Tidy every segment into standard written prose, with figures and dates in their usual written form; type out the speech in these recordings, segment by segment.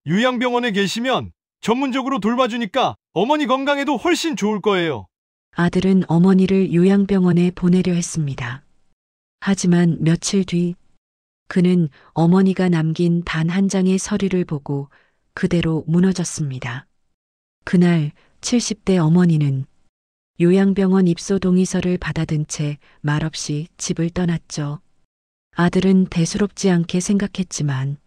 요양병원에 계시면 전문적으로 돌봐주니까 어머니 건강에도 훨씬 좋을 거예요. 아들은 어머니를 요양병원에 보내려 했습니다. 하지만 며칠 뒤 그는 어머니가 남긴 단 한 장의 서류를 보고 그대로 무너졌습니다. 그날 70대 어머니는 요양병원 입소 동의서를 받아든 채 말없이 집을 떠났죠. 아들은 대수롭지 않게 생각했지만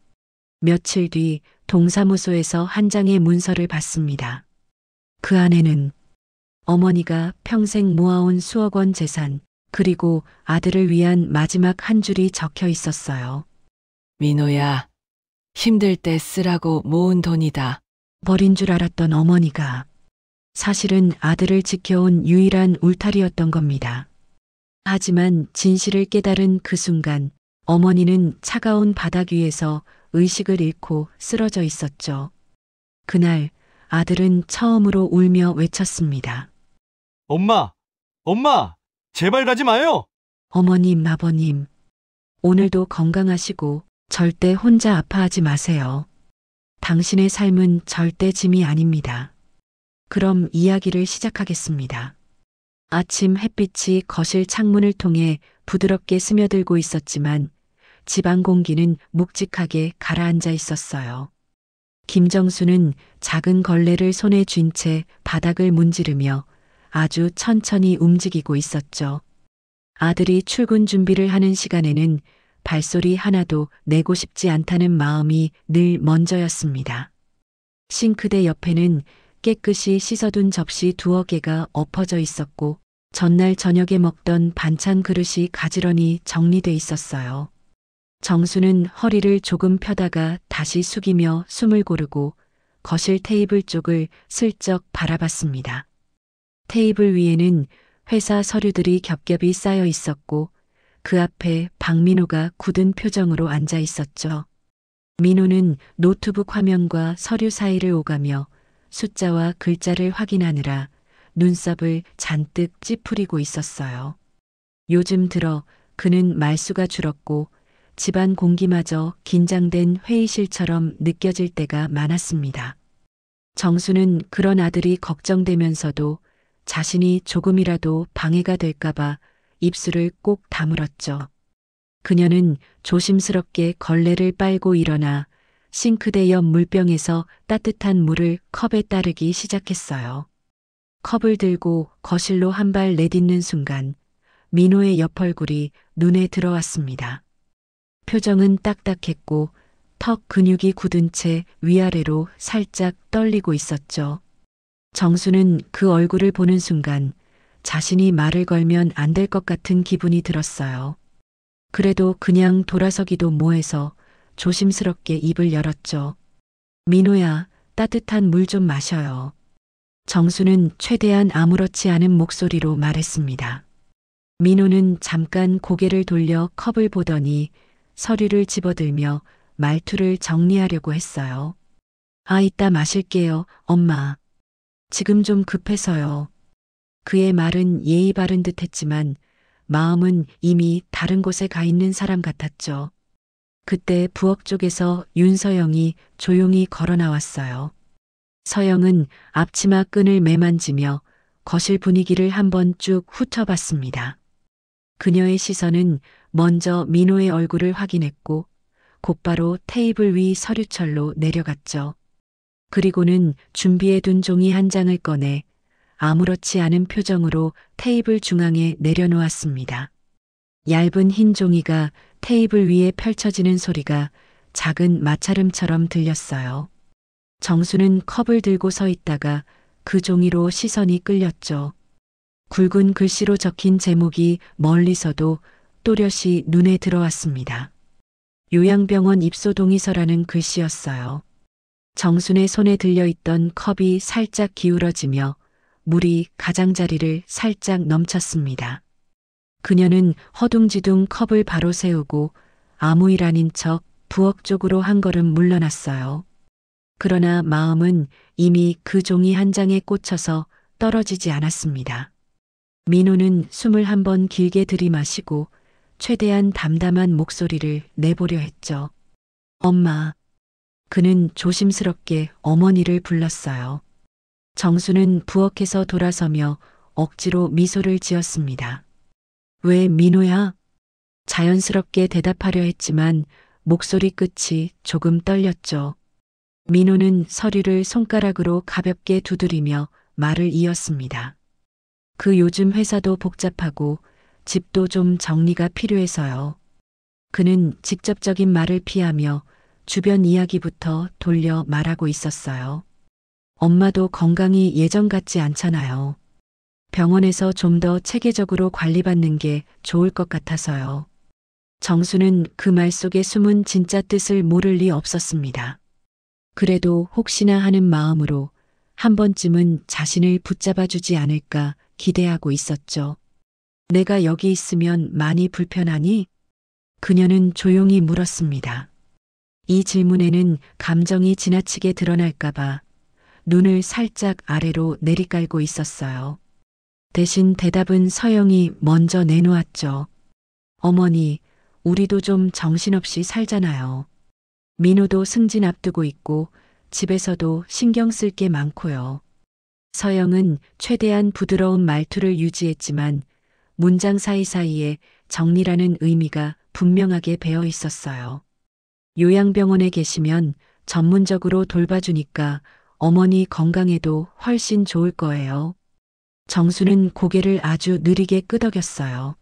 며칠 뒤 동사무소에서 한 장의 문서를 받습니다. 그 안에는 어머니가 평생 모아온 수억 원 재산, 그리고 아들을 위한 마지막 한 줄이 적혀 있었어요. 민호야, 힘들 때 쓰라고 모은 돈이다. 버린 줄 알았던 어머니가 사실은 아들을 지켜온 유일한 울타리였던 겁니다. 하지만 진실을 깨달은 그 순간 어머니는 차가운 바닥 위에서 의식을 잃고 쓰러져 있었죠. 그날 아들은 처음으로 울며 외쳤습니다. 엄마, 엄마, 제발 가지 마요. 어머님, 아버님, 오늘도 건강하시고 절대 혼자 아파하지 마세요. 당신의 삶은 절대 짐이 아닙니다. 그럼 이야기를 시작하겠습니다. 아침 햇빛이 거실 창문을 통해 부드럽게 스며들고 있었지만 집안 공기는 묵직하게 가라앉아 있었어요. 김정수는 작은 걸레를 손에 쥔 채 바닥을 문지르며 아주 천천히 움직이고 있었죠. 아들이 출근 준비를 하는 시간에는 발소리 하나도 내고 싶지 않다는 마음이 늘 먼저였습니다. 싱크대 옆에는 깨끗이 씻어둔 접시 2-여 개가 엎어져 있었고 전날 저녁에 먹던 반찬 그릇이 가지런히 정리돼 있었어요. 정수는 허리를 조금 펴다가 다시 숙이며 숨을 고르고 거실 테이블 쪽을 슬쩍 바라봤습니다. 테이블 위에는 회사 서류들이 겹겹이 쌓여 있었고 그 앞에 박민호가 굳은 표정으로 앉아 있었죠. 민호는 노트북 화면과 서류 사이를 오가며 숫자와 글자를 확인하느라 눈썹을 잔뜩 찌푸리고 있었어요. 요즘 들어 그는 말수가 줄었고 집안 공기마저 긴장된 회의실처럼 느껴질 때가 많았습니다. 정수는 그런 아들이 걱정되면서도 자신이 조금이라도 방해가 될까봐 입술을 꼭 다물었죠. 그녀는 조심스럽게 걸레를 빨고 일어나 싱크대 옆 물병에서 따뜻한 물을 컵에 따르기 시작했어요. 컵을 들고 거실로 한 발 내딛는 순간 민호의 옆 얼굴이 눈에 들어왔습니다. 표정은 딱딱했고 턱 근육이 굳은 채 위아래로 살짝 떨리고 있었죠. 정수는 그 얼굴을 보는 순간 자신이 말을 걸면 안 될 것 같은 기분이 들었어요. 그래도 그냥 돌아서기도 뭐해서 조심스럽게 입을 열었죠. 민호야, 따뜻한 물 좀 마셔요. 정수는 최대한 아무렇지 않은 목소리로 말했습니다. 민호는 잠깐 고개를 돌려 컵을 보더니 서류를 집어들며 말투를 정리하려고 했어요. 아, 이따 마실게요, 엄마. 지금 좀 급해서요. 그의 말은 예의 바른 듯 했지만 마음은 이미 다른 곳에 가 있는 사람 같았죠. 그때 부엌 쪽에서 윤서영이 조용히 걸어 나왔어요. 서영은 앞치마 끈을 매만지며 거실 분위기를 한번 쭉 훑어봤습니다. 그녀의 시선은 먼저 민호의 얼굴을 확인했고 곧바로 테이블 위 서류철로 내려갔죠. 그리고는 준비해둔 종이 한 장을 꺼내 아무렇지 않은 표정으로 테이블 중앙에 내려놓았습니다. 얇은 흰 종이가 테이블 위에 펼쳐지는 소리가 작은 마찰음처럼 들렸어요. 정수는 컵을 들고 서 있다가 그 종이로 시선이 끌렸죠. 굵은 글씨로 적힌 제목이 멀리서도 또렷이 눈에 들어왔습니다. 요양병원 입소 동의서라는 글씨였어요. 정순의 손에 들려있던 컵이 살짝 기울어지며 물이 가장자리를 살짝 넘쳤습니다. 그녀는 허둥지둥 컵을 바로 세우고 아무 일 아닌 척 부엌 쪽으로 한 걸음 물러났어요. 그러나 마음은 이미 그 종이 한 장에 꽂혀서 떨어지지 않았습니다. 민호는 숨을 한번 길게 들이마시고 최대한 담담한 목소리를 내보려 했죠. 엄마, 그는 조심스럽게 어머니를 불렀어요. 정수는 부엌에서 돌아서며 억지로 미소를 지었습니다. 왜 민호야? 자연스럽게 대답하려 했지만 목소리 끝이 조금 떨렸죠. 민호는 서류를 손가락으로 가볍게 두드리며 말을 이었습니다. 그 요즘 회사도 복잡하고 집도 좀 정리가 필요해서요. 그는 직접적인 말을 피하며 주변 이야기부터 돌려 말하고 있었어요. 엄마도 건강이 예전 같지 않잖아요. 병원에서 좀 더 체계적으로 관리받는 게 좋을 것 같아서요. 정수는 그 말 속에 숨은 진짜 뜻을 모를 리 없었습니다. 그래도 혹시나 하는 마음으로 한 번쯤은 자신을 붙잡아 주지 않을까 기대하고 있었죠. 내가 여기 있으면 많이 불편하니? 그녀는 조용히 물었습니다. 이 질문에는 감정이 지나치게 드러날까봐 눈을 살짝 아래로 내리깔고 있었어요. 대신 대답은 서영이 먼저 내놓았죠. 어머니, 우리도 좀 정신없이 살잖아요. 민호도 승진 앞두고 있고 집에서도 신경 쓸 게 많고요. 서영은 최대한 부드러운 말투를 유지했지만 문장 사이사이에 정리라는 의미가 분명하게 배어 있었어요. 요양병원에 계시면 전문적으로 돌봐주니까 어머니 건강에도 훨씬 좋을 거예요. 정수는 고개를 아주 느리게 끄덕였어요.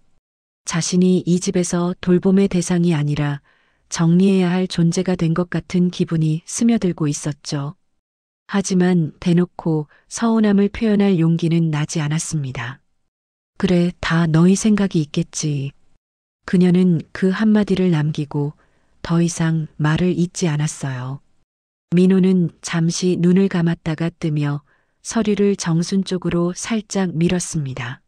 자신이 이 집에서 돌봄의 대상이 아니라 정리해야 할 존재가 된 것 같은 기분이 스며들고 있었죠. 하지만 대놓고 서운함을 표현할 용기는 나지 않았습니다. 그래, 다 너희 생각이 있겠지. 그녀는 그 한마디를 남기고 더 이상 말을 잇지 않았어요. 민호는 잠시 눈을 감았다가 뜨며 서류를 정순 쪽으로 살짝 밀었습니다.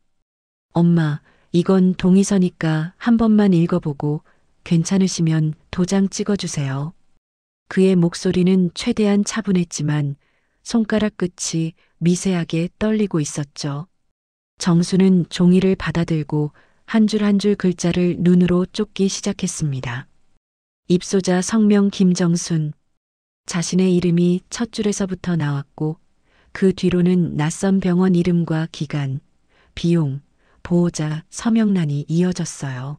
엄마, 이건 동의서니까 한 번만 읽어보고 괜찮으시면 도장 찍어주세요. 그의 목소리는 최대한 차분했지만 손가락 끝이 미세하게 떨리고 있었죠. 정수는 종이를 받아들고 한 줄 한 줄 글자를 눈으로 쫓기 시작했습니다. 입소자 성명 김정순. 자신의 이름이 첫 줄에서부터 나왔고 그 뒤로는 낯선 병원 이름과 기간, 비용, 보호자, 서명란이 이어졌어요.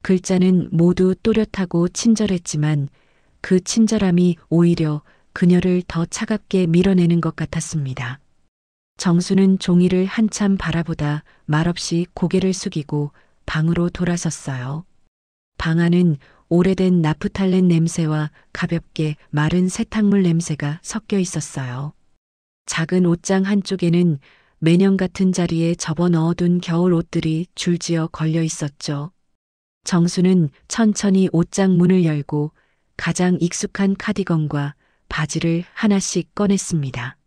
글자는 모두 또렷하고 친절했지만 그 친절함이 오히려 그녀를 더 차갑게 밀어내는 것 같았습니다. 정수는 종이를 한참 바라보다 말없이 고개를 숙이고 방으로 돌아섰어요. 방 안은 오래된 나프탈렌 냄새와 가볍게 마른 세탁물 냄새가 섞여 있었어요. 작은 옷장 한쪽에는 매년 같은 자리에 접어 넣어둔 겨울 옷들이 줄지어 걸려 있었죠. 정수는 천천히 옷장 문을 열고 가장 익숙한 카디건과 바지를 하나씩 꺼냈습니다.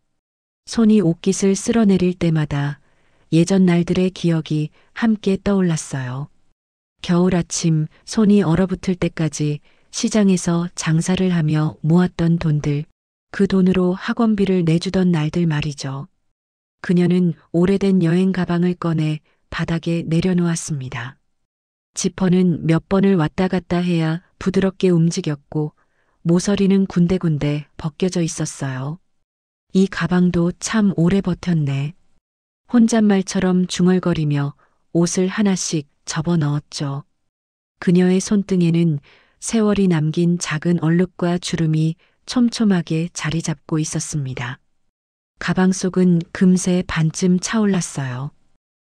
손이 옷깃을 쓸어내릴 때마다 예전 날들의 기억이 함께 떠올랐어요. 겨울 아침 손이 얼어붙을 때까지 시장에서 장사를 하며 모았던 돈들, 그 돈으로 학원비를 내주던 날들 말이죠. 그녀는 오래된 여행 가방을 꺼내 바닥에 내려놓았습니다. 지퍼는 몇 번을 왔다 갔다 해야 부드럽게 움직였고 모서리는 군데군데 벗겨져 있었어요. 이 가방도 참 오래 버텼네. 혼잣말처럼 중얼거리며 옷을 하나씩 접어 넣었죠. 그녀의 손등에는 세월이 남긴 작은 얼룩과 주름이 촘촘하게 자리 잡고 있었습니다. 가방 속은 금세 반쯤 차올랐어요.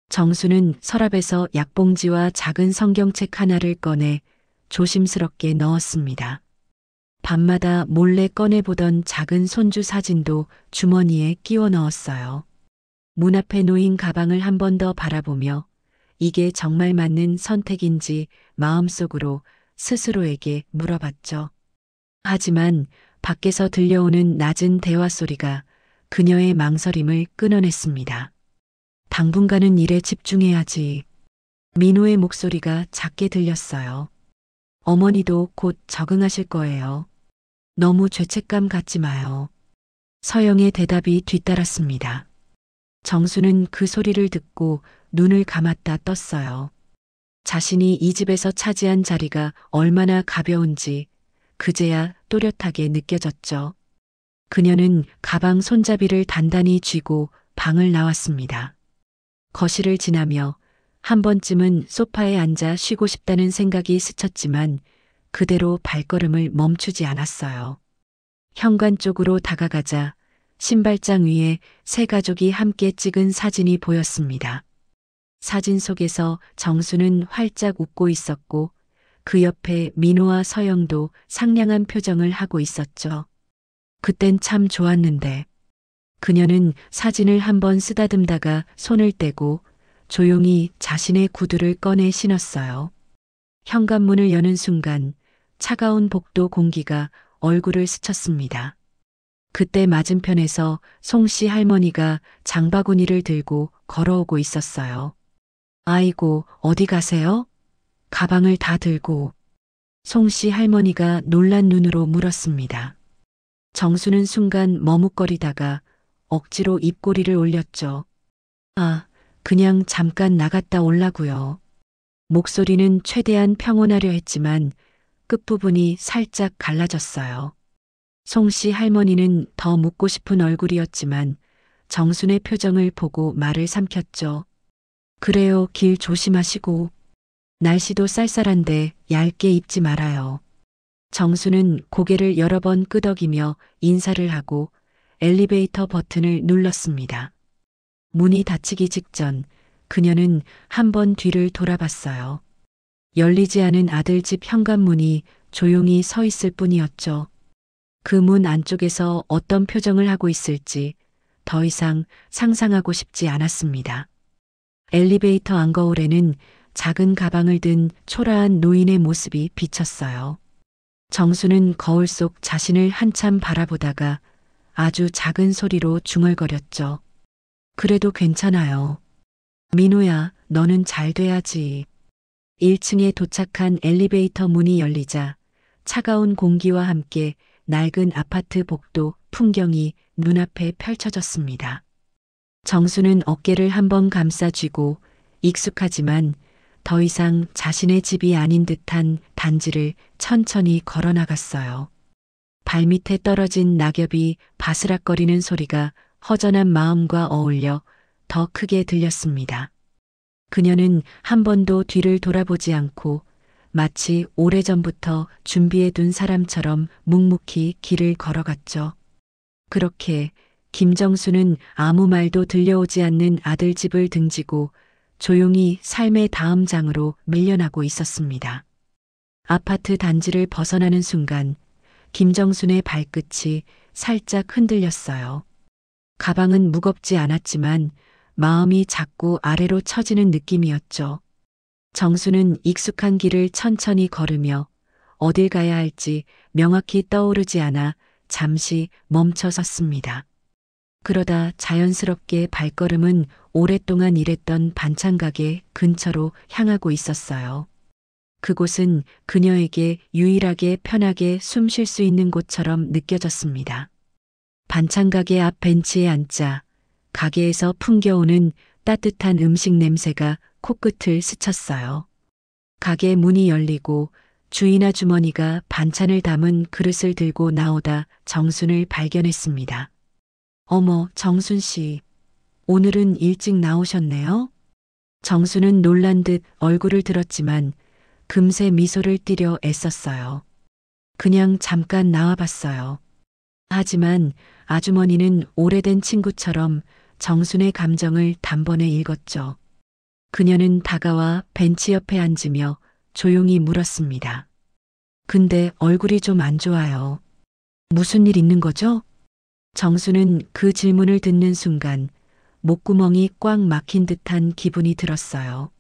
정수는 서랍에서 약봉지와 작은 성경책 하나를 꺼내 조심스럽게 넣었습니다. 밤마다 몰래 꺼내보던 작은 손주 사진도 주머니에 끼워 넣었어요. 문 앞에 놓인 가방을 한 번 더 바라보며 이게 정말 맞는 선택인지 마음속으로 스스로에게 물어봤죠. 하지만 밖에서 들려오는 낮은 대화 소리가 그녀의 망설임을 끊어냈습니다. 당분간은 일에 집중해야지. 민호의 목소리가 작게 들렸어요. 어머니도 곧 적응하실 거예요. 너무 죄책감 갖지 마요. 서영의 대답이 뒤따랐습니다. 정수는 그 소리를 듣고 눈을 감았다 떴어요. 자신이 이 집에서 차지한 자리가 얼마나 가벼운지 그제야 또렷하게 느껴졌죠. 그녀는 가방 손잡이를 단단히 쥐고 방을 나왔습니다. 거실을 지나며 한 번쯤은 소파에 앉아 쉬고 싶다는 생각이 스쳤지만 그대로 발걸음을 멈추지 않았어요. 현관 쪽으로 다가가자 신발장 위에 세 가족이 함께 찍은 사진이 보였습니다. 사진 속에서 정수는 활짝 웃고 있었고 그 옆에 민호와 서영도 상냥한 표정을 하고 있었죠. 그땐 참 좋았는데. 그녀는 사진을 한번 쓰다듬다가 손을 떼고 조용히 자신의 구두를 꺼내 신었어요. 현관문을 여는 순간 차가운 복도 공기가 얼굴을 스쳤습니다. 그때 맞은편에서 송씨 할머니가 장바구니를 들고 걸어오고 있었어요. 아이고, 어디 가세요? 가방을 다 들고. 송씨 할머니가 놀란 눈으로 물었습니다. 정수는 순간 머뭇거리다가 억지로 입꼬리를 올렸죠. 아, 그냥 잠깐 나갔다 올라고요. 목소리는 최대한 평온하려 했지만 끝부분이 살짝 갈라졌어요. 송씨 할머니는 더 묻고 싶은 얼굴이었지만 정순의 표정을 보고 말을 삼켰죠. 그래요, 길 조심하시고. 날씨도 쌀쌀한데 얇게 입지 말아요. 정수는 고개를 여러 번 끄덕이며 인사를 하고 엘리베이터 버튼을 눌렀습니다. 문이 닫히기 직전 그녀는 한 번 뒤를 돌아봤어요. 열리지 않은 아들 집 현관문이 조용히 서 있을 뿐이었죠. 그 문 안쪽에서 어떤 표정을 하고 있을지 더 이상 상상하고 싶지 않았습니다. 엘리베이터 안거울에는 작은 가방을 든 초라한 노인의 모습이 비쳤어요. 정수는 거울 속 자신을 한참 바라보다가 아주 작은 소리로 중얼거렸죠. 그래도 괜찮아요. 민호야, 너는 잘 돼야지. 1층에 도착한 엘리베이터 문이 열리자 차가운 공기와 함께 낡은 아파트 복도 풍경이 눈앞에 펼쳐졌습니다. 정수는 어깨를 한번 감싸쥐고 익숙하지만 더 이상 자신의 집이 아닌 듯한 단지를 천천히 걸어나갔어요. 발밑에 떨어진 낙엽이 바스락거리는 소리가 허전한 마음과 어울려 더 크게 들렸습니다. 그녀는 한 번도 뒤를 돌아보지 않고 마치 오래전부터 준비해둔 사람처럼 묵묵히 길을 걸어갔죠. 그렇게 김정수는 아무 말도 들려오지 않는 아들 집을 등지고 조용히 삶의 다음 장으로 밀려나고 있었습니다. 아파트 단지를 벗어나는 순간 김정순의 발끝이 살짝 흔들렸어요. 가방은 무겁지 않았지만 마음이 자꾸 아래로 처지는 느낌이었죠. 정수는 익숙한 길을 천천히 걸으며 어딜 가야 할지 명확히 떠오르지 않아 잠시 멈춰 섰습니다. 그러다 자연스럽게 발걸음은 오랫동안 일했던 반찬가게 근처로 향하고 있었어요. 그곳은 그녀에게 유일하게 편하게 숨 쉴 수 있는 곳처럼 느껴졌습니다. 반찬가게 앞 벤치에 앉자 가게에서 풍겨오는 따뜻한 음식 냄새가 코끝을 스쳤어요. 가게 문이 열리고 주인 아주머니가 반찬을 담은 그릇을 들고 나오다 정순을 발견했습니다. 어머, 정순 씨. 오늘은 일찍 나오셨네요? 정순은 놀란 듯 얼굴을 들었지만 금세 미소를 띠려 애썼어요. 그냥 잠깐 나와봤어요. 하지만 아주머니는 오래된 친구처럼 정순의 감정을 단번에 읽었죠. 그녀는 다가와 벤치 옆에 앉으며 조용히 물었습니다. 근데 얼굴이 좀 안 좋아요. 무슨 일 있는 거죠? 정수는 그 질문을 듣는 순간 목구멍이 꽉 막힌 듯한 기분이 들었어요.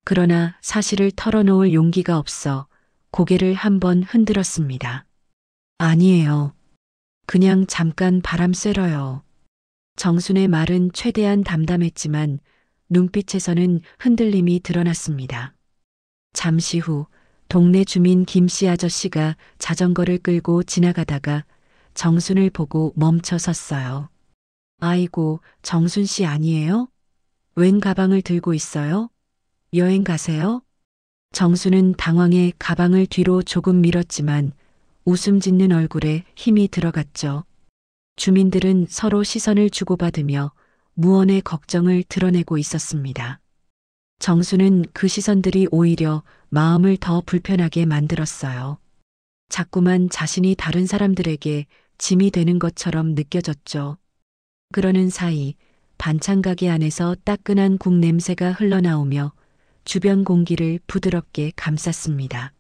그러나 사실을 털어놓을 용기가 없어 고개를 한번 흔들었습니다. 아니에요. 그냥 잠깐 바람 쐬러요. 정순의 말은 최대한 담담했지만 눈빛에서는 흔들림이 드러났습니다. 잠시 후 동네 주민 김씨 아저씨가 자전거를 끌고 지나가다가 정순을 보고 멈춰 섰어요. 아이고, 정순 씨 아니에요? 웬 가방을 들고 있어요? 여행 가세요? 정순은 당황해 가방을 뒤로 조금 밀었지만 웃음 짓는 얼굴에 힘이 들어갔죠. 주민들은 서로 시선을 주고받으며 무언의 걱정을 드러내고 있었습니다. 정수는 그 시선들이 오히려 마음을 더 불편하게 만들었어요. 자꾸만 자신이 다른 사람들에게 짐이 되는 것처럼 느껴졌죠. 그러는 사이 반찬 가게 안에서 따끈한 국 냄새가 흘러나오며 주변 공기를 부드럽게 감쌌습니다.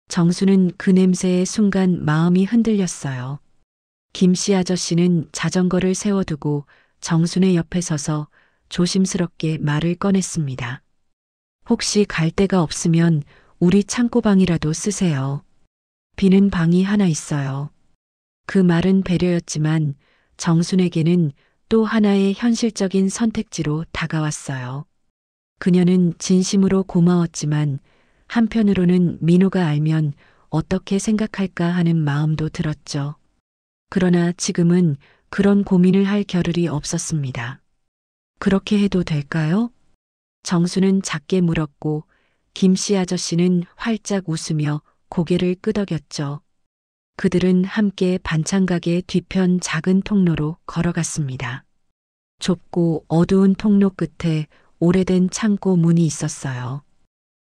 정수는 그 냄새에 순간 마음이 흔들렸어요. 김씨 아저씨는 자전거를 세워두고 정순의 옆에 서서 조심스럽게 말을 꺼냈습니다. 혹시 갈 데가 없으면 우리 창고방이라도 쓰세요. 비는 방이 하나 있어요. 그 말은 배려였지만 정순에게는 또 하나의 현실적인 선택지로 다가왔어요. 그녀는 진심으로 고마웠지만 한편으로는 민호가 알면 어떻게 생각할까 하는 마음도 들었죠. 그러나 지금은 그런 고민을 할 겨를이 없었습니다. 그렇게 해도 될까요? 정수는 작게 물었고 김씨 아저씨는 활짝 웃으며 고개를 끄덕였죠. 그들은 함께 반찬 가게 뒤편 작은 통로로 걸어갔습니다. 좁고 어두운 통로 끝에 오래된 창고 문이 있었어요.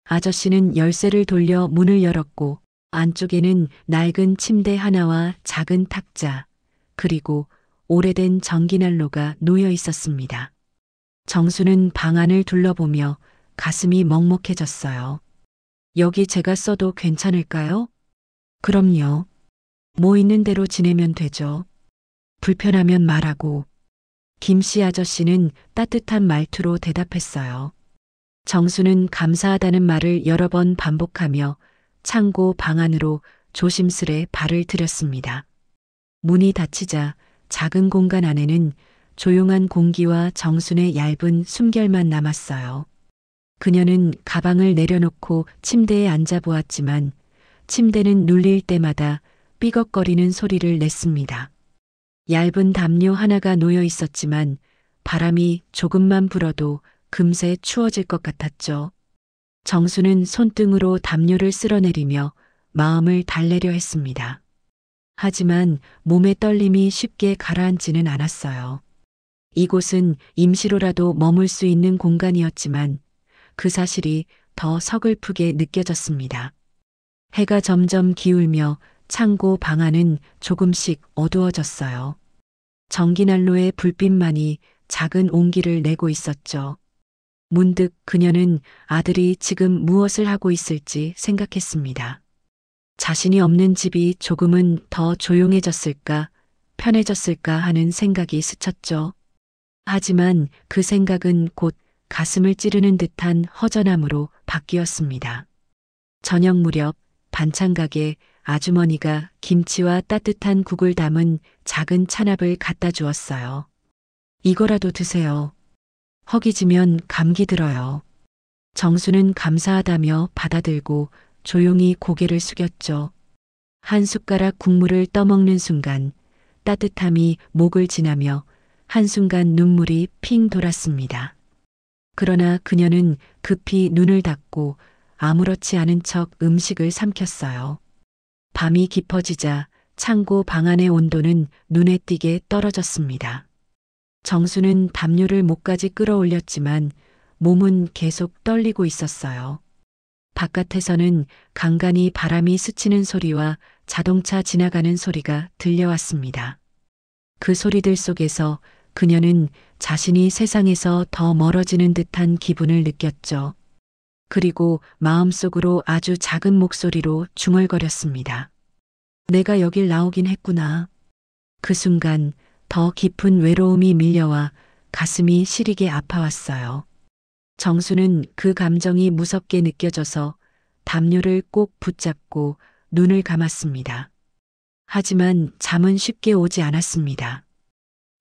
아저씨는 열쇠를 돌려 문을 열었고 안쪽에는 낡은 침대 하나와 작은 탁자, 그리고 오래된 전기난로가 놓여 있었습니다. 정수는 방 안을 둘러보며 가슴이 먹먹해졌어요. 여기 제가 써도 괜찮을까요? 그럼요. 뭐 있는 대로 지내면 되죠. 불편하면 말하고. 김씨 아저씨는 따뜻한 말투로 대답했어요. 정수는 감사하다는 말을 여러 번 반복하며 창고 방 안으로 조심스레 발을 들였습니다. 문이 닫히자 작은 공간 안에는 조용한 공기와 정순의 얇은 숨결만 남았어요. 그녀는 가방을 내려놓고 침대에 앉아보았지만 침대는 눌릴 때마다 삐걱거리는 소리를 냈습니다. 얇은 담요 하나가 놓여 있었지만 바람이 조금만 불어도 금세 추워질 것 같았죠. 정수는 손등으로 담요를 쓸어내리며 마음을 달래려 했습니다. 하지만 몸의 떨림이 쉽게 가라앉지는 않았어요. 이곳은 임시로라도 머물 수 있는 공간이었지만 그 사실이 더 서글프게 느껴졌습니다. 해가 점점 기울며 창고 방 안은 조금씩 어두워졌어요. 전기난로의 불빛만이 작은 온기를 내고 있었죠. 문득 그녀는 아들이 지금 무엇을 하고 있을지 생각했습니다. 자신이 없는 집이 조금은 더 조용해졌을까, 편해졌을까 하는 생각이 스쳤죠. 하지만 그 생각은 곧 가슴을 찌르는 듯한 허전함으로 바뀌었습니다. 저녁 무렵 반찬 가게 아주머니가 김치와 따뜻한 국을 담은 작은 찬압을 갖다 주었어요. 이거라도 드세요. 허기지면 감기 들어요. 정수는 감사하다며 받아들고 조용히 고개를 숙였죠. 한 숟가락 국물을 떠먹는 순간 따뜻함이 목을 지나며 한순간 눈물이 핑 돌았습니다. 그러나 그녀는 급히 눈을 닫고 아무렇지 않은 척 음식을 삼켰어요. 밤이 깊어지자 창고 방 안의 온도는 눈에 띄게 떨어졌습니다. 정수는 담요를 목까지 끌어올렸지만 몸은 계속 떨리고 있었어요. 바깥에서는 간간히 바람이 스치는 소리와 자동차 지나가는 소리가 들려왔습니다. 그 소리들 속에서 그녀는 자신이 세상에서 더 멀어지는 듯한 기분을 느꼈죠. 그리고 마음속으로 아주 작은 목소리로 중얼거렸습니다. 내가 여길 나오긴 했구나. 그 순간 더 깊은 외로움이 밀려와 가슴이 시리게 아파왔어요. 정수는 그 감정이 무섭게 느껴져서 담요를 꼭 붙잡고 눈을 감았습니다. 하지만 잠은 쉽게 오지 않았습니다.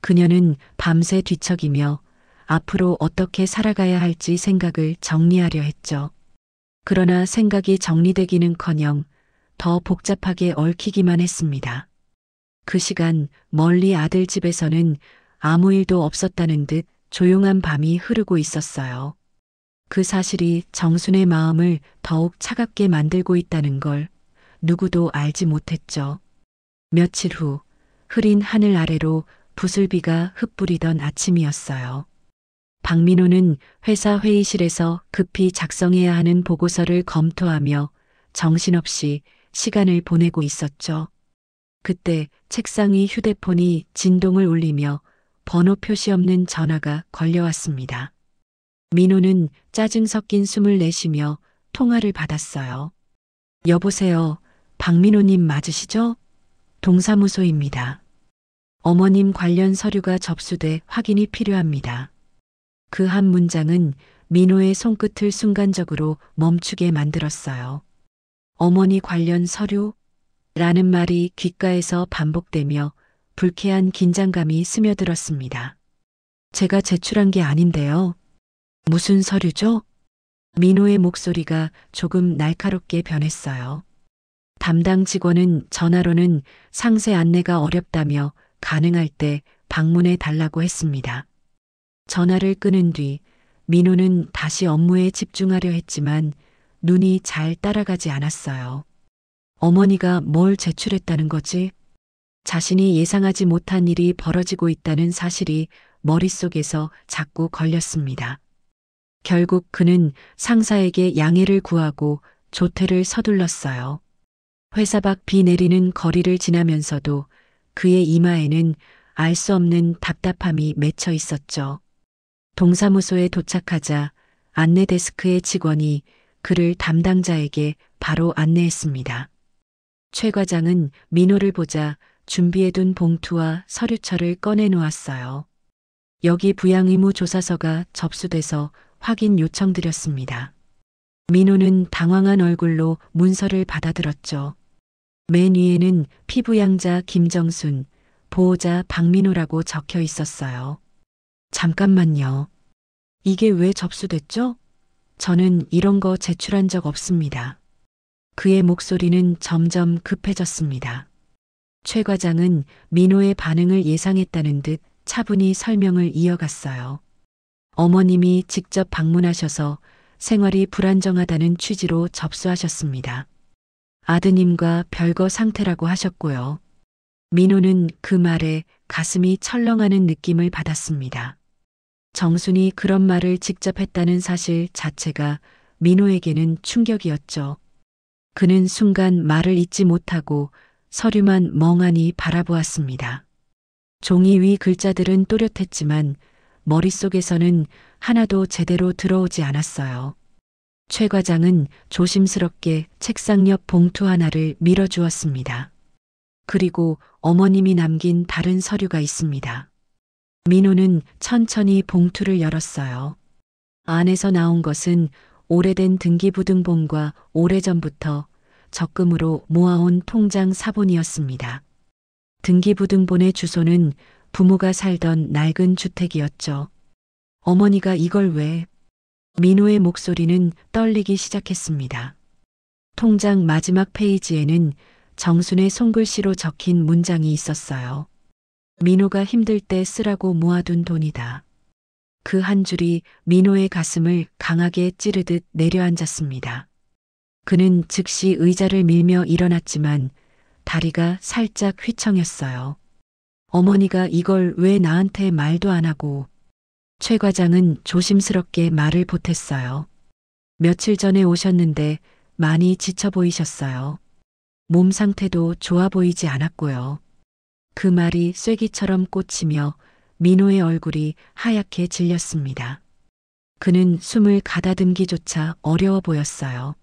그녀는 밤새 뒤척이며 앞으로 어떻게 살아가야 할지 생각을 정리하려 했죠. 그러나 생각이 정리되기는커녕 더 복잡하게 얽히기만 했습니다. 그 시간 멀리 아들 집에서는 아무 일도 없었다는 듯 조용한 밤이 흐르고 있었어요. 그 사실이 정순의 마음을 더욱 차갑게 만들고 있다는 걸 누구도 알지 못했죠. 며칠 후 흐린 하늘 아래로 부슬비가 흩뿌리던 아침이었어요. 박민호는 회사 회의실에서 급히 작성해야 하는 보고서를 검토하며 정신없이 시간을 보내고 있었죠. 그때 책상 위 휴대폰이 진동을 울리며 번호 표시 없는 전화가 걸려왔습니다. 민호는 짜증 섞인 숨을 내쉬며 통화를 받았어요. 여보세요. 박민호님 맞으시죠? 동사무소입니다. 어머님 관련 서류가 접수돼 확인이 필요합니다. 그 한 문장은 민호의 손끝을 순간적으로 멈추게 만들었어요. 어머니 관련 서류? 라는 말이 귓가에서 반복되며 불쾌한 긴장감이 스며들었습니다. 제가 제출한 게 아닌데요. 무슨 서류죠? 민호의 목소리가 조금 날카롭게 변했어요. 담당 직원은 전화로는 상세 안내가 어렵다며 가능할 때 방문해 달라고 했습니다. 전화를 끊은 뒤 민호는 다시 업무에 집중하려 했지만 눈이 잘 따라가지 않았어요. 어머니가 뭘 제출했다는 거지? 자신이 예상하지 못한 일이 벌어지고 있다는 사실이 머릿속에서 자꾸 걸렸습니다. 결국 그는 상사에게 양해를 구하고 조퇴를 서둘렀어요. 회사 밖 비 내리는 거리를 지나면서도 그의 이마에는 알 수 없는 답답함이 맺혀 있었죠. 동사무소에 도착하자 안내 데스크의 직원이 그를 담당자에게 바로 안내했습니다. 최 과장은 민호를 보자 준비해둔 봉투와 서류철을 꺼내 놓았어요. 여기 부양의무 조사서가 접수돼서 확인 요청드렸습니다. 민호는 당황한 얼굴로 문서를 받아들었죠. 맨 위에는 피부양자 김정순, 보호자 박민호라고 적혀 있었어요. 잠깐만요. 이게 왜 접수됐죠? 저는 이런 거 제출한 적 없습니다. 그의 목소리는 점점 급해졌습니다. 최 과장은 민호의 반응을 예상했다는 듯 차분히 설명을 이어갔어요. 어머님이 직접 방문하셔서 생활이 불안정하다는 취지로 접수하셨습니다. 아드님과 별거 상태라고 하셨고요. 민호는 그 말에 가슴이 철렁하는 느낌을 받았습니다. 정순이 그런 말을 직접 했다는 사실 자체가 민호에게는 충격이었죠. 그는 순간 말을 잇지 못하고 서류만 멍하니 바라보았습니다. 종이 위 글자들은 또렷했지만 머릿속에서는 하나도 제대로 들어오지 않았어요. 최 과장은 조심스럽게 책상 옆 봉투 하나를 밀어주었습니다. 그리고 어머님이 남긴 다른 서류가 있습니다. 민호는 천천히 봉투를 열었어요. 안에서 나온 것은 오래된 등기부등본과 오래전부터 적금으로 모아온 통장 사본이었습니다. 등기부등본의 주소는 부모가 살던 낡은 주택이었죠. 어머니가 이걸 왜? 민호의 목소리는 떨리기 시작했습니다. 통장 마지막 페이지에는 정순의 손글씨로 적힌 문장이 있었어요. 민호가 힘들 때 쓰라고 모아둔 돈이다. 그 한 줄이 민호의 가슴을 강하게 찌르듯 내려앉았습니다. 그는 즉시 의자를 밀며 일어났지만 다리가 살짝 휘청였어요. 어머니가 이걸 왜 나한테 말도 안 하고. 최 과장은 조심스럽게 말을 보탰어요. 며칠 전에 오셨는데 많이 지쳐 보이셨어요. 몸 상태도 좋아 보이지 않았고요. 그 말이 쐐기처럼 꽂히며 민호의 얼굴이 하얗게 질렸습니다. 그는 숨을 가다듬기조차 어려워 보였어요.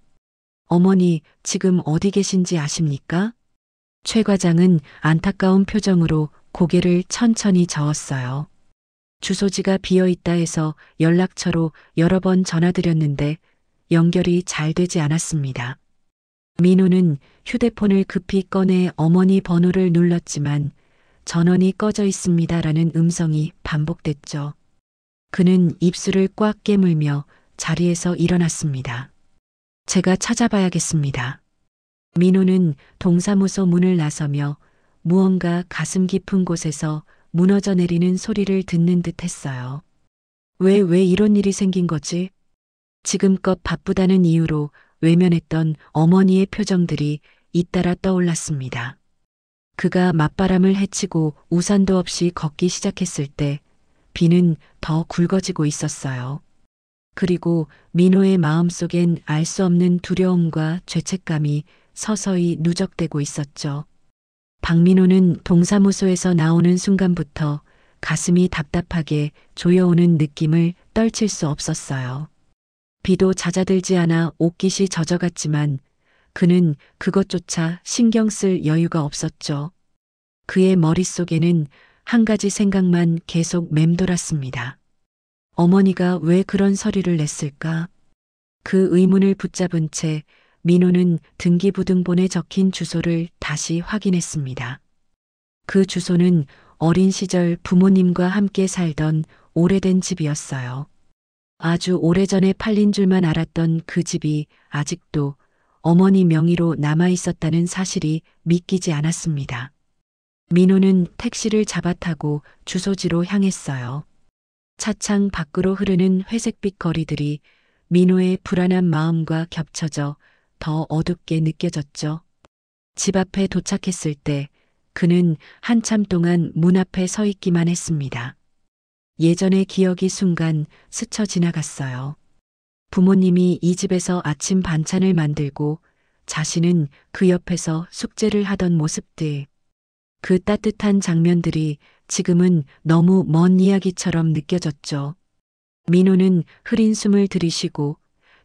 어머니, 지금 어디 계신지 아십니까? 최 과장은 안타까운 표정으로 고개를 천천히 저었어요. 주소지가 비어있다 해서 연락처로 여러 번 전화드렸는데 연결이 잘 되지 않았습니다. 민호는 휴대폰을 급히 꺼내 어머니 번호를 눌렀지만 전원이 꺼져 있습니다라는 음성이 반복됐죠. 그는 입술을 꽉 깨물며 자리에서 일어났습니다. 제가 찾아봐야겠습니다. 민호는 동사무소 문을 나서며 무언가 가슴 깊은 곳에서 무너져 내리는 소리를 듣는 듯 했어요. 왜 이런 일이 생긴 거지? 지금껏 바쁘다는 이유로 외면했던 어머니의 표정들이 잇따라 떠올랐습니다. 그가 맞바람을 헤치고 우산도 없이 걷기 시작했을 때 비는 더 굵어지고 있었어요. 그리고 민호의 마음속엔 알 수 없는 두려움과 죄책감이 서서히 누적되고 있었죠. 박민호는 동사무소에서 나오는 순간부터 가슴이 답답하게 조여오는 느낌을 떨칠 수 없었어요. 비도 잦아들지 않아 옷깃이 젖어갔지만 그는 그것조차 신경 쓸 여유가 없었죠. 그의 머릿속에는 한 가지 생각만 계속 맴돌았습니다. 어머니가 왜 그런 서류를 냈을까? 그 의문을 붙잡은 채 민호는 등기부등본에 적힌 주소를 다시 확인했습니다. 그 주소는 어린 시절 부모님과 함께 살던 오래된 집이었어요. 아주 오래전에 팔린 줄만 알았던 그 집이 아직도 어머니 명의로 남아 있었다는 사실이 믿기지 않았습니다. 민호는 택시를 잡아타고 주소지로 향했어요. 차창 밖으로 흐르는 회색빛 거리들이 민호의 불안한 마음과 겹쳐져 더 어둡게 느껴졌죠. 집 앞에 도착했을 때 그는 한참 동안 문 앞에 서 있기만 했습니다. 예전의 기억이 순간 스쳐 지나갔어요. 부모님이 이 집에서 아침 반찬을 만들고 자신은 그 옆에서 숙제를 하던 모습들. 그 따뜻한 장면들이 지금은 너무 먼 이야기처럼 느껴졌죠. 민호는 흐린 숨을 들이쉬고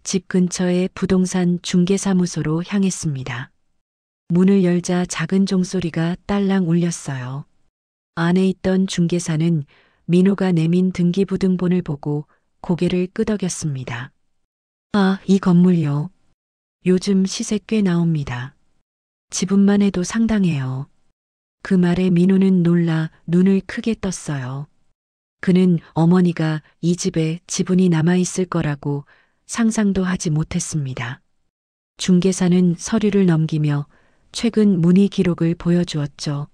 집 근처의 부동산 중개사무소로 향했습니다. 문을 열자 작은 종소리가 딸랑 울렸어요. 안에 있던 중개사는 민호가 내민 등기부등본을 보고 고개를 끄덕였습니다. 아, 이 건물요. 요즘 시세 꽤 나옵니다. 지분만 해도 상당해요. 그 말에 민호는 놀라 눈을 크게 떴어요. 그는 어머니가 이 집에 지분이 남아있을 거라고 상상도 하지 못했습니다. 중개사는 서류를 넘기며 최근 문의 기록을 보여주었죠.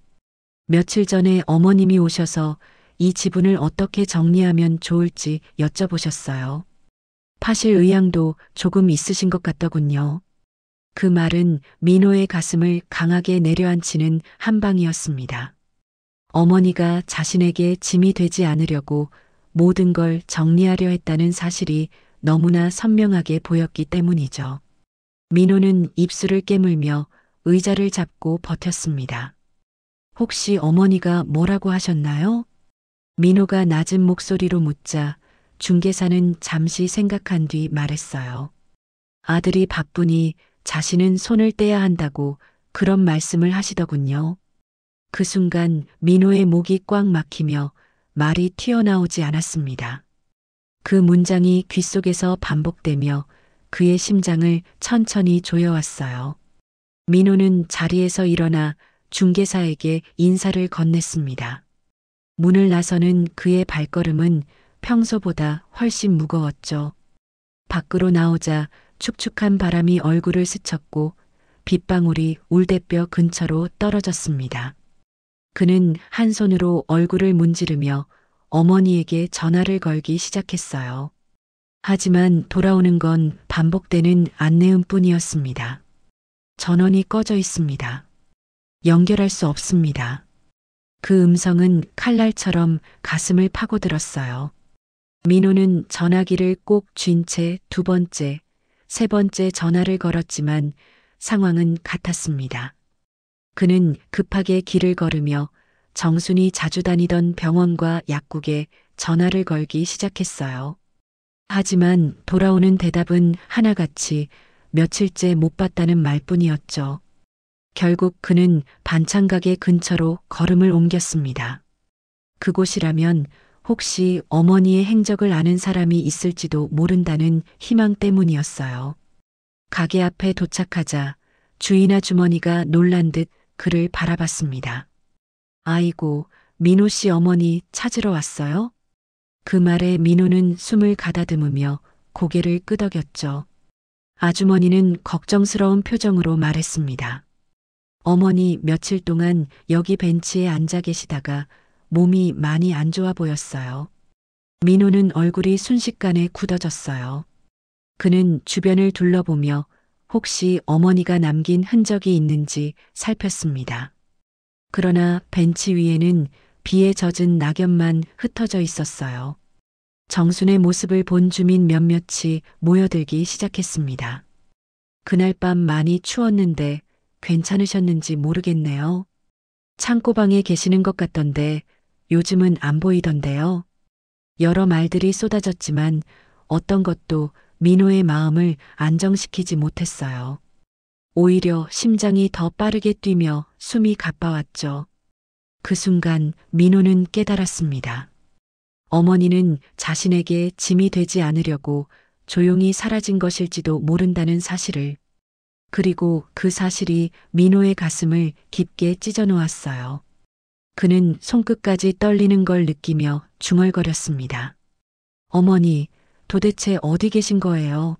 며칠 전에 어머님이 오셔서 이 지분을 어떻게 정리하면 좋을지 여쭤보셨어요. 파실 의향도 조금 있으신 것 같더군요. 그 말은 민호의 가슴을 강하게 내려앉히는 한 방이었습니다. 어머니가 자신에게 짐이 되지 않으려고 모든 걸 정리하려 했다는 사실이 너무나 선명하게 보였기 때문이죠. 민호는 입술을 깨물며 의자를 잡고 버텼습니다. 혹시 어머니가 뭐라고 하셨나요? 민호가 낮은 목소리로 묻자 중개사는 잠시 생각한 뒤 말했어요. 아들이 바쁘니 자신은 손을 떼야 한다고 그런 말씀을 하시더군요. 그 순간 민호의 목이 꽉 막히며 말이 튀어나오지 않았습니다. 그 문장이 귓속에서 반복되며 그의 심장을 천천히 조여왔어요. 민호는 자리에서 일어나 중개사에게 인사를 건넸습니다. 문을 나서는 그의 발걸음은 평소보다 훨씬 무거웠죠. 밖으로 나오자 축축한 바람이 얼굴을 스쳤고 빗방울이 울대뼈 근처로 떨어졌습니다. 그는 한 손으로 얼굴을 문지르며 어머니에게 전화를 걸기 시작했어요. 하지만 돌아오는 건 반복되는 안내음뿐이었습니다. 전원이 꺼져 있습니다. 연결할 수 없습니다. 그 음성은 칼날처럼 가슴을 파고들었어요. 민호는 전화기를 꼭 쥔 채 두 번째, 세 번째 전화를 걸었지만 상황은 같았습니다. 그는 급하게 길을 걸으며 정순이 자주 다니던 병원과 약국에 전화를 걸기 시작했어요. 하지만 돌아오는 대답은 하나같이 며칠째 못 봤다는 말뿐이었죠. 결국 그는 반찬가게 근처로 걸음을 옮겼습니다. 그곳이라면 혹시 어머니의 행적을 아는 사람이 있을지도 모른다는 희망 때문이었어요. 가게 앞에 도착하자 주인 아주머니가 놀란 듯 그를 바라봤습니다. 아이고, 민호 씨 어머니 찾으러 왔어요? 그 말에 민호는 숨을 가다듬으며 고개를 끄덕였죠. 아주머니는 걱정스러운 표정으로 말했습니다. 어머니 며칠 동안 여기 벤치에 앉아 계시다가 몸이 많이 안 좋아 보였어요. 민호는 얼굴이 순식간에 굳어졌어요. 그는 주변을 둘러보며 혹시 어머니가 남긴 흔적이 있는지 살폈습니다. 그러나 벤치 위에는 비에 젖은 낙엽만 흩어져 있었어요. 정순의 모습을 본 주민 몇몇이 모여들기 시작했습니다. 그날 밤 많이 추웠는데 괜찮으셨는지 모르겠네요. 창고방에 계시는 것 같던데 요즘은 안 보이던데요. 여러 말들이 쏟아졌지만 어떤 것도 민호의 마음을 안정시키지 못했어요. 오히려 심장이 더 빠르게 뛰며 숨이 가빠왔죠. 그 순간 민호는 깨달았습니다. 어머니는 자신에게 짐이 되지 않으려고 조용히 사라진 것일지도 모른다는 사실을, 그리고 그 사실이 민호의 가슴을 깊게 찢어 놓았어요. 그는 손끝까지 떨리는 걸 느끼며 중얼거렸습니다. 어머니, 도대체 어디 계신 거예요?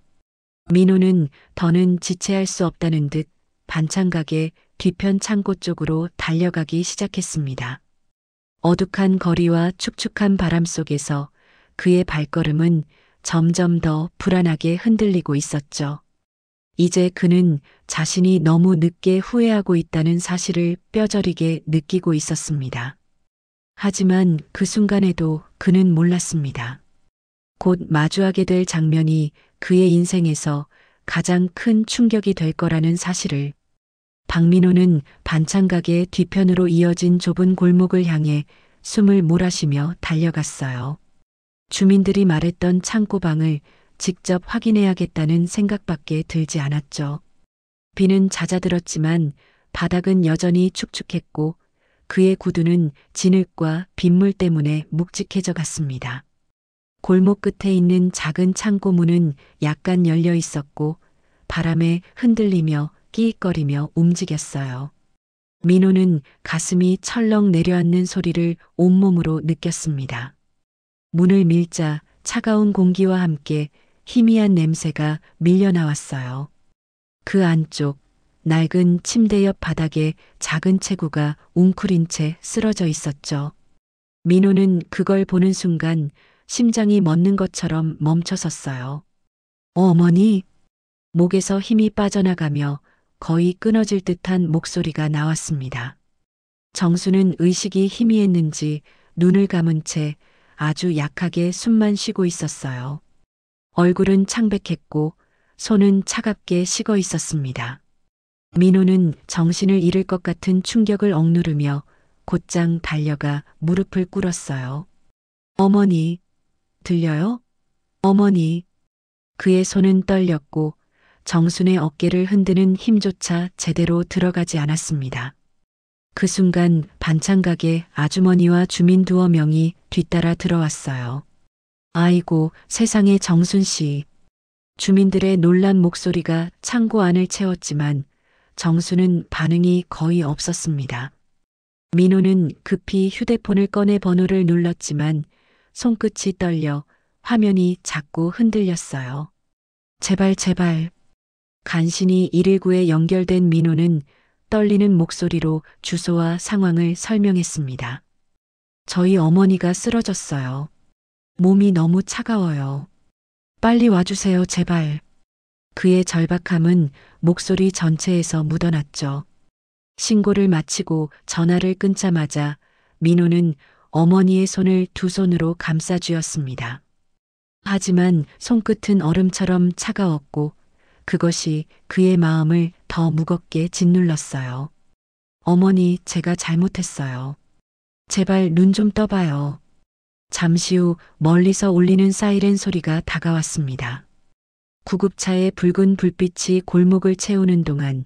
민호는 더는 지체할 수 없다는 듯 반찬가게 뒤편 창고 쪽으로 달려가기 시작했습니다. 어둑한 거리와 축축한 바람 속에서 그의 발걸음은 점점 더 불안하게 흔들리고 있었죠. 이제 그는 자신이 너무 늦게 후회하고 있다는 사실을 뼈저리게 느끼고 있었습니다. 하지만 그 순간에도 그는 몰랐습니다. 곧 마주하게 될 장면이 그의 인생에서 가장 큰 충격이 될 거라는 사실을. 박민호는 반찬가게 뒤편으로 이어진 좁은 골목을 향해 숨을 몰아쉬며 달려갔어요. 주민들이 말했던 창고방을 직접 확인해야겠다는 생각밖에 들지 않았죠. 비는 잦아들었지만 바닥은 여전히 축축했고 그의 구두는 진흙과 빗물 때문에 묵직해져 갔습니다. 골목 끝에 있는 작은 창고 문은 약간 열려 있었고 바람에 흔들리며 끼익거리며 움직였어요. 민호는 가슴이 철렁 내려앉는 소리를 온몸으로 느꼈습니다. 문을 밀자 차가운 공기와 함께 희미한 냄새가 밀려나왔어요. 그 안쪽 낡은 침대 옆 바닥에 작은 체구가 웅크린 채 쓰러져 있었죠. 민호는 그걸 보는 순간 심장이 멎는 것처럼 멈춰섰어요. 어머니! 목에서 힘이 빠져나가며 거의 끊어질 듯한 목소리가 나왔습니다. 정수는 의식이 희미했는지 눈을 감은 채 아주 약하게 숨만 쉬고 있었어요. 얼굴은 창백했고 손은 차갑게 식어 있었습니다. 민호는 정신을 잃을 것 같은 충격을 억누르며 곧장 달려가 무릎을 꿇었어요. 어머니, 들려요? 어머니. 그의 손은 떨렸고 정순의 어깨를 흔드는 힘조차 제대로 들어가지 않았습니다. 그 순간 반찬가게 아주머니와 주민 두어 명이 뒤따라 들어왔어요. 아이고, 세상에 정순 씨. 주민들의 놀란 목소리가 창고 안을 채웠지만 정순은 반응이 거의 없었습니다. 민호는 급히 휴대폰을 꺼내 번호를 눌렀지만 손끝이 떨려 화면이 자꾸 흔들렸어요. 제발 제발. 간신히 119에 연결된 민호는 떨리는 목소리로 주소와 상황을 설명했습니다. 저희 어머니가 쓰러졌어요. 몸이 너무 차가워요. 빨리 와주세요, 제발. 그의 절박함은 목소리 전체에서 묻어났죠. 신고를 마치고 전화를 끊자마자 민호는 어머니의 손을 두 손으로 감싸 쥐었습니다. 하지만 손끝은 얼음처럼 차가웠고 그것이 그의 마음을 더 무겁게 짓눌렀어요. 어머니, 제가 잘못했어요. 제발 눈 좀 떠봐요. 잠시 후 멀리서 울리는 사이렌 소리가 다가왔습니다. 구급차의 붉은 불빛이 골목을 채우는 동안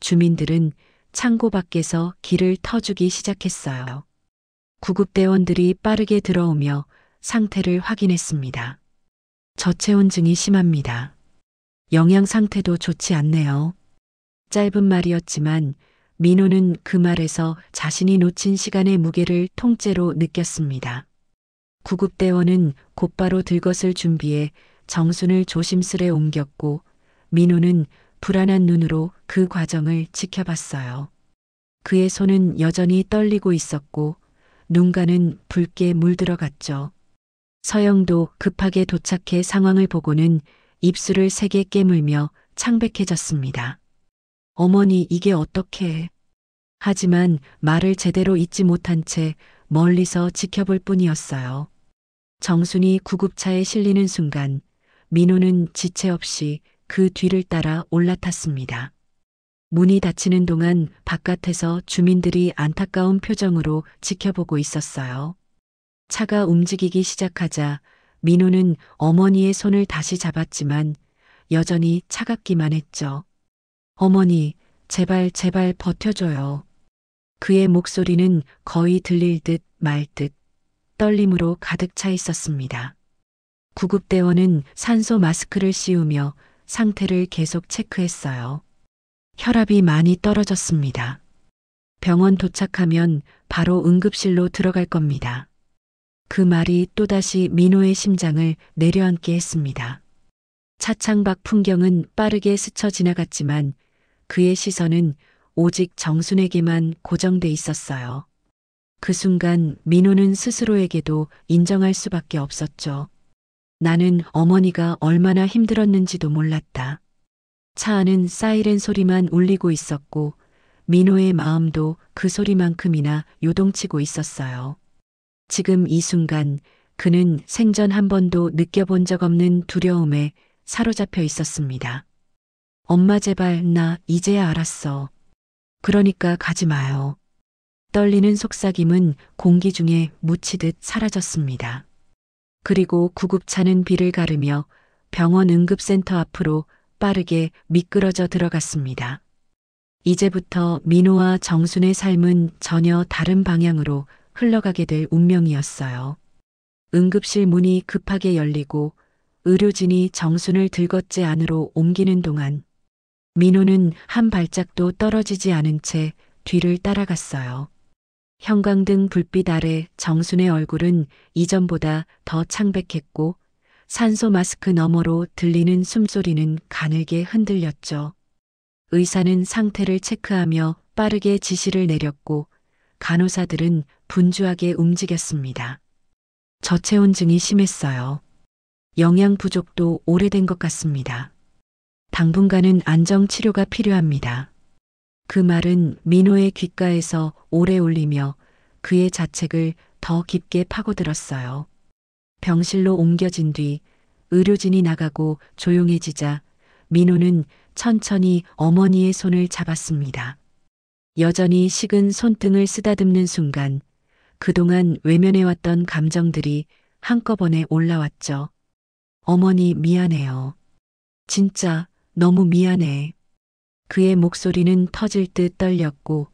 주민들은 창고 밖에서 길을 터주기 시작했어요. 구급대원들이 빠르게 들어오며 상태를 확인했습니다. 저체온증이 심합니다. 영양 상태도 좋지 않네요. 짧은 말이었지만 민호는 그 말에서 자신이 놓친 시간의 무게를 통째로 느꼈습니다. 구급대원은 곧바로 들 것을 준비해 정순을 조심스레 옮겼고 민호는 불안한 눈으로 그 과정을 지켜봤어요. 그의 손은 여전히 떨리고 있었고 눈가는 붉게 물들어갔죠. 서영도 급하게 도착해 상황을 보고는 입술을 세게 깨물며 창백해졌습니다. 어머니, 이게 어떻게? 하지만 말을 제대로 잇지 못한 채 멀리서 지켜볼 뿐이었어요. 정순이 구급차에 실리는 순간 민호는 지체 없이 그 뒤를 따라 올라탔습니다. 문이 닫히는 동안 바깥에서 주민들이 안타까운 표정으로 지켜보고 있었어요. 차가 움직이기 시작하자 민호는 어머니의 손을 다시 잡았지만 여전히 차갑기만 했죠. 어머니, 제발 제발 버텨줘요. 그의 목소리는 거의 들릴 듯 말 듯 떨림으로 가득 차 있었습니다. 구급대원은 산소 마스크를 씌우며 상태를 계속 체크했어요. 혈압이 많이 떨어졌습니다. 병원 도착하면 바로 응급실로 들어갈 겁니다. 그 말이 또다시 민호의 심장을 내려앉게 했습니다. 차창 밖 풍경은 빠르게 스쳐 지나갔지만 그의 시선은 오직 정순에게만 고정돼 있었어요. 그 순간 민호는 스스로에게도 인정할 수밖에 없었죠. 나는 어머니가 얼마나 힘들었는지도 몰랐다. 차 안은 사이렌 소리만 울리고 있었고 민호의 마음도 그 소리만큼이나 요동치고 있었어요. 지금 이 순간 그는 생전 한 번도 느껴본 적 없는 두려움에 사로잡혀 있었습니다. 엄마, 제발, 나 이제야 알았어. 그러니까 가지 마요. 떨리는 속삭임은 공기 중에 묻히듯 사라졌습니다. 그리고 구급차는 비를 가르며 병원 응급센터 앞으로 빠르게 미끄러져 들어갔습니다. 이제부터 민호와 정순의 삶은 전혀 다른 방향으로 흘러가게 될 운명이었어요. 응급실 문이 급하게 열리고 의료진이 정순을 들것제 안으로 옮기는 동안 민호는 한 발짝도 떨어지지 않은 채 뒤를 따라갔어요. 형광등 불빛 아래 정순의 얼굴은 이전보다 더 창백했고 산소 마스크 너머로 들리는 숨소리는 가늘게 흔들렸죠. 의사는 상태를 체크하며 빠르게 지시를 내렸고 간호사들은 분주하게 움직였습니다. 저체온증이 심했어요. 영양 부족도 오래된 것 같습니다. 당분간은 안정치료가 필요합니다. 그 말은 민호의 귓가에서 오래 울리며 그의 자책을 더 깊게 파고들었어요. 병실로 옮겨진 뒤 의료진이 나가고 조용해지자 민호는 천천히 어머니의 손을 잡았습니다. 여전히 식은 손등을 쓰다듬는 순간 그동안 외면해왔던 감정들이 한꺼번에 올라왔죠. 어머니, 미안해요. 진짜 너무 미안해. 그의 목소리는 터질 듯 떨렸고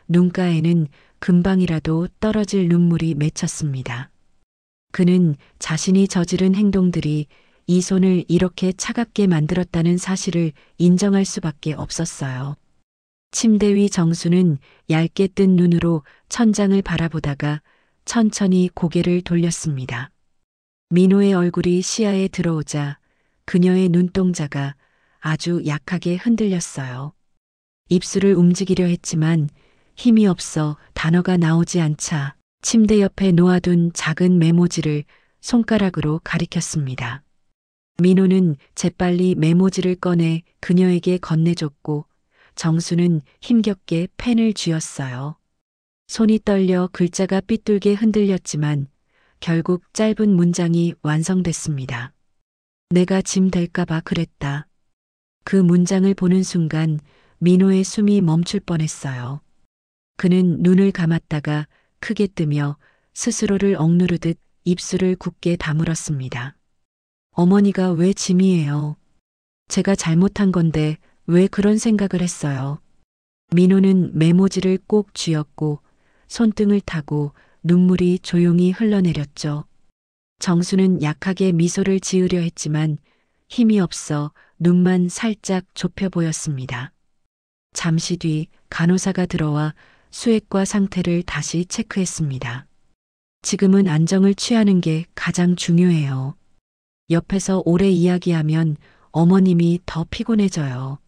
눈가에는 금방이라도 떨어질 눈물이 맺혔습니다. 그는 자신이 저지른 행동들이 이 손을 이렇게 차갑게 만들었다는 사실을 인정할 수밖에 없었어요. 침대 위 정수는 얇게 뜬 눈으로 천장을 바라보다가 천천히 고개를 돌렸습니다. 민호의 얼굴이 시야에 들어오자 그녀의 눈동자가 아주 약하게 흔들렸어요. 입술을 움직이려 했지만 힘이 없어 단어가 나오지 않자 침대 옆에 놓아둔 작은 메모지를 손가락으로 가리켰습니다. 민호는 재빨리 메모지를 꺼내 그녀에게 건네줬고 정수는 힘겹게 펜을 쥐었어요. 손이 떨려 글자가 삐뚤게 흔들렸지만 결국 짧은 문장이 완성됐습니다. 내가 짐 될까봐 그랬다. 그 문장을 보는 순간 민호의 숨이 멈출 뻔했어요. 그는 눈을 감았다가 크게 뜨며 스스로를 억누르듯 입술을 굳게 다물었습니다. 어머니가 왜 짐이에요? 제가 잘못한 건데 왜 그런 생각을 했어요? 민호는 메모지를 꼭 쥐었고 손등을 타고 눈물이 조용히 흘러내렸죠. 정수는 약하게 미소를 지으려 했지만 힘이 없어 눈만 살짝 좁혀 보였습니다. 잠시 뒤 간호사가 들어와 수액과 상태를 다시 체크했습니다. 지금은 안정을 취하는 게 가장 중요해요. 옆에서 오래 이야기하면 어머님이 더 피곤해져요.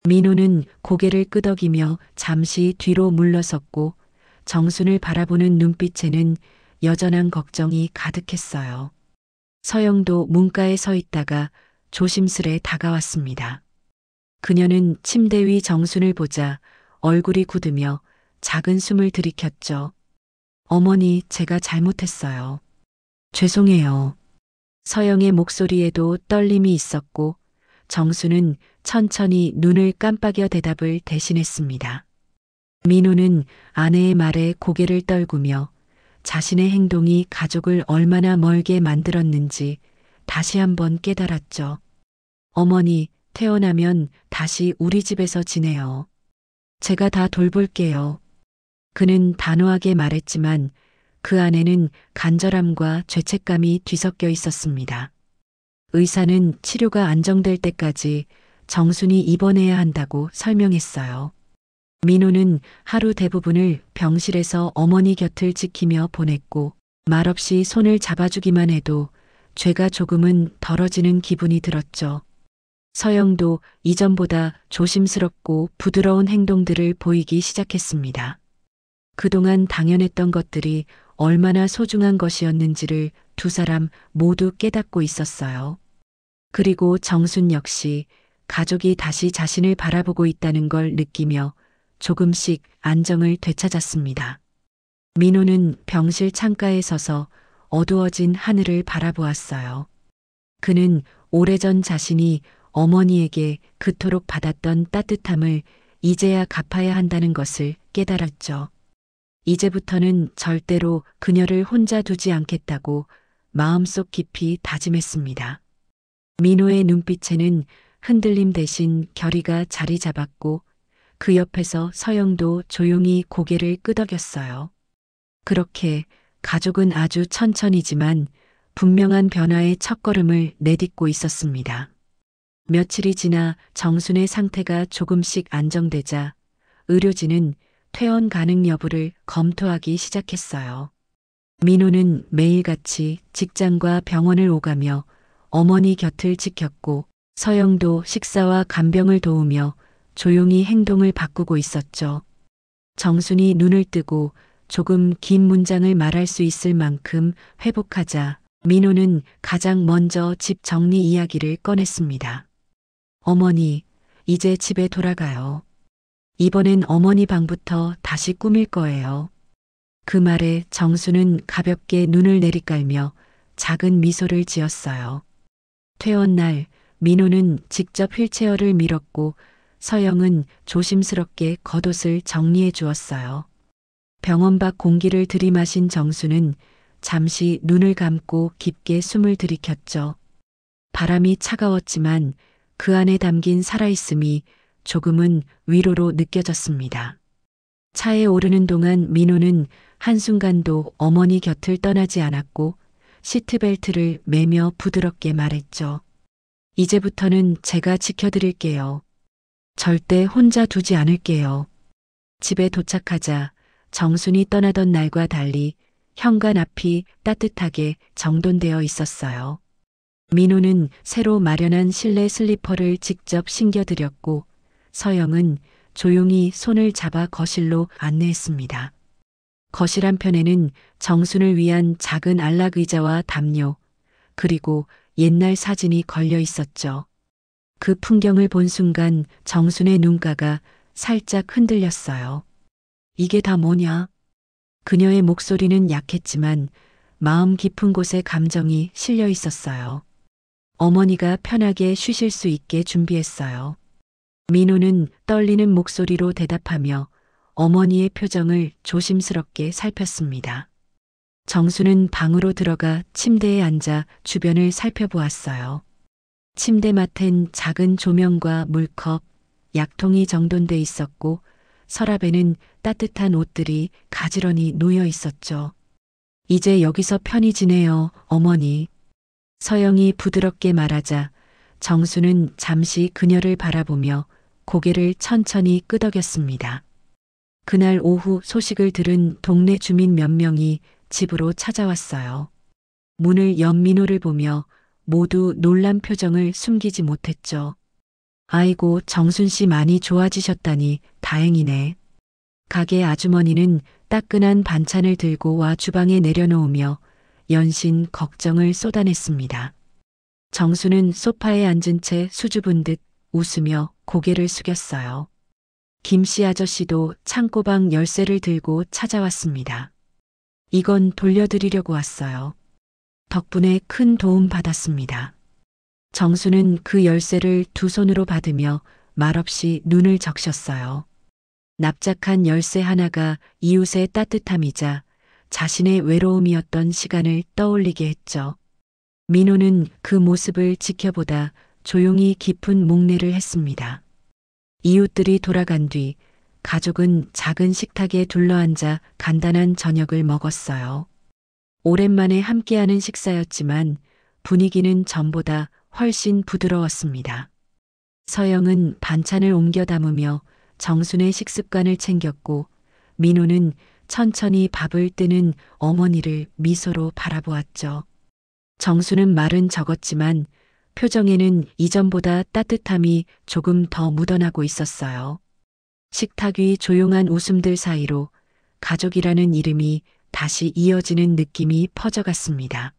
민호는 고개를 끄덕이며 잠시 뒤로 물러섰고 정순을 바라보는 눈빛에는 여전한 걱정이 가득했어요. 서영도 문가에 서 있다가 조심스레 다가왔습니다. 그녀는 침대 위 정순을 보자 얼굴이 굳으며 작은 숨을 들이켰죠. 어머니, 제가 잘못했어요. 죄송해요. 서영의 목소리에도 떨림이 있었고 정수는 천천히 눈을 깜빡여 대답을 대신했습니다. 민호는 아내의 말에 고개를 떨구며 자신의 행동이 가족을 얼마나 멀게 만들었는지 다시 한번 깨달았죠. 어머니, 태어나면 다시 우리 집에서 지내요. 제가 다 돌볼게요. 그는 단호하게 말했지만 그 안에는 간절함과 죄책감이 뒤섞여 있었습니다. 의사는 치료가 안정될 때까지 정순이 입원해야 한다고 설명했어요. 민호는 하루 대부분을 병실에서 어머니 곁을 지키며 보냈고 말없이 손을 잡아주기만 해도 죄가 조금은 덜어지는 기분이 들었죠. 서영도 이전보다 조심스럽고 부드러운 행동들을 보이기 시작했습니다. 그동안 당연했던 것들이 얼마나 소중한 것이었는지를 두 사람 모두 깨닫고 있었어요. 그리고 정순 역시 가족이 다시 자신을 바라보고 있다는 걸 느끼며 조금씩 안정을 되찾았습니다. 민호는 병실 창가에 서서 어두워진 하늘을 바라보았어요. 그는 오래전 자신이 어머니에게 그토록 받았던 따뜻함을 이제야 갚아야 한다는 것을 깨달았죠. 이제부터는 절대로 그녀를 혼자 두지 않겠다고 마음속 깊이 다짐했습니다. 민호의 눈빛에는 흔들림 대신 결의가 자리 잡았고 그 옆에서 서영도 조용히 고개를 끄덕였어요. 그렇게 가족은 아주 천천히지만 분명한 변화의 첫걸음을 내딛고 있었습니다. 며칠이 지나 정순의 상태가 조금씩 안정되자 의료진은 퇴원 가능 여부를 검토하기 시작했어요. 민호는 매일같이 직장과 병원을 오가며 어머니 곁을 지켰고 서영도 식사와 간병을 도우며 조용히 행동을 바꾸고 있었죠. 정순이 눈을 뜨고 조금 긴 문장을 말할 수 있을 만큼 회복하자 민호는 가장 먼저 집 정리 이야기를 꺼냈습니다. 어머니, 이제 집에 돌아가요. 이번엔 어머니 방부터 다시 꾸밀 거예요. 그 말에 정수는 가볍게 눈을 내리깔며 작은 미소를 지었어요. 퇴원 날 민호는 직접 휠체어를 밀었고 서영은 조심스럽게 겉옷을 정리해 주었어요. 병원 밖 공기를 들이마신 정수는 잠시 눈을 감고 깊게 숨을 들이켰죠. 바람이 차가웠지만 그 안에 담긴 살아있음이 조금은 위로로 느껴졌습니다. 차에 오르는 동안 민호는 한순간도 어머니 곁을 떠나지 않았고 시트벨트를 매며 부드럽게 말했죠. 이제부터는 제가 지켜드릴게요. 절대 혼자 두지 않을게요. 집에 도착하자 정순이 떠나던 날과 달리 현관 앞이 따뜻하게 정돈되어 있었어요. 민호는 새로 마련한 실내 슬리퍼를 직접 신겨드렸고 서영은 조용히 손을 잡아 거실로 안내했습니다. 거실 한편에는 정순을 위한 작은 안락의자와 담요, 그리고 옛날 사진이 걸려 있었죠. 그 풍경을 본 순간 정순의 눈가가 살짝 흔들렸어요. 이게 다 뭐냐? 그녀의 목소리는 약했지만 마음 깊은 곳에 감정이 실려 있었어요. 어머니가 편하게 쉬실 수 있게 준비했어요. 민호는 떨리는 목소리로 대답하며 어머니의 표정을 조심스럽게 살폈습니다. 정수는 방으로 들어가 침대에 앉아 주변을 살펴보았어요. 침대맡엔 작은 조명과 물컵, 약통이 정돈돼 있었고 서랍에는 따뜻한 옷들이 가지런히 놓여 있었죠. 이제 여기서 편히 지내요, 어머니. 서영이 부드럽게 말하자 정수는 잠시 그녀를 바라보며 고개를 천천히 끄덕였습니다. 그날 오후 소식을 들은 동네 주민 몇 명이 집으로 찾아왔어요. 문을 연 민호를 보며 모두 놀란 표정을 숨기지 못했죠. 아이고, 정순 씨 많이 좋아지셨다니 다행이네. 가게 아주머니는 따끈한 반찬을 들고 와 주방에 내려놓으며 연신 걱정을 쏟아냈습니다. 정수는 소파에 앉은 채 수줍은 듯 웃으며 고개를 숙였어요. 김씨 아저씨도 창고방 열쇠를 들고 찾아왔습니다. 이건 돌려드리려고 왔어요. 덕분에 큰 도움 받았습니다. 정수는 그 열쇠를 두 손으로 받으며 말없이 눈을 적셨어요. 납작한 열쇠 하나가 이웃의 따뜻함이자 자신의 외로움이었던 시간을 떠올리게 했죠. 민호는 그 모습을 지켜보다 조용히 깊은 목례를 했습니다. 이웃들이 돌아간 뒤 가족은 작은 식탁에 둘러앉아 간단한 저녁을 먹었어요. 오랜만에 함께하는 식사였지만 분위기는 전보다 훨씬 부드러웠습니다. 서영은 반찬을 옮겨 담으며 정순의 식습관을 챙겼고 민호는 천천히 밥을 뜨는 어머니를 미소로 바라보았죠. 정수는 말은 적었지만 표정에는 이전보다 따뜻함이 조금 더 묻어나고 있었어요. 식탁 위 조용한 웃음들 사이로 가족이라는 이름이 다시 이어지는 느낌이 퍼져갔습니다.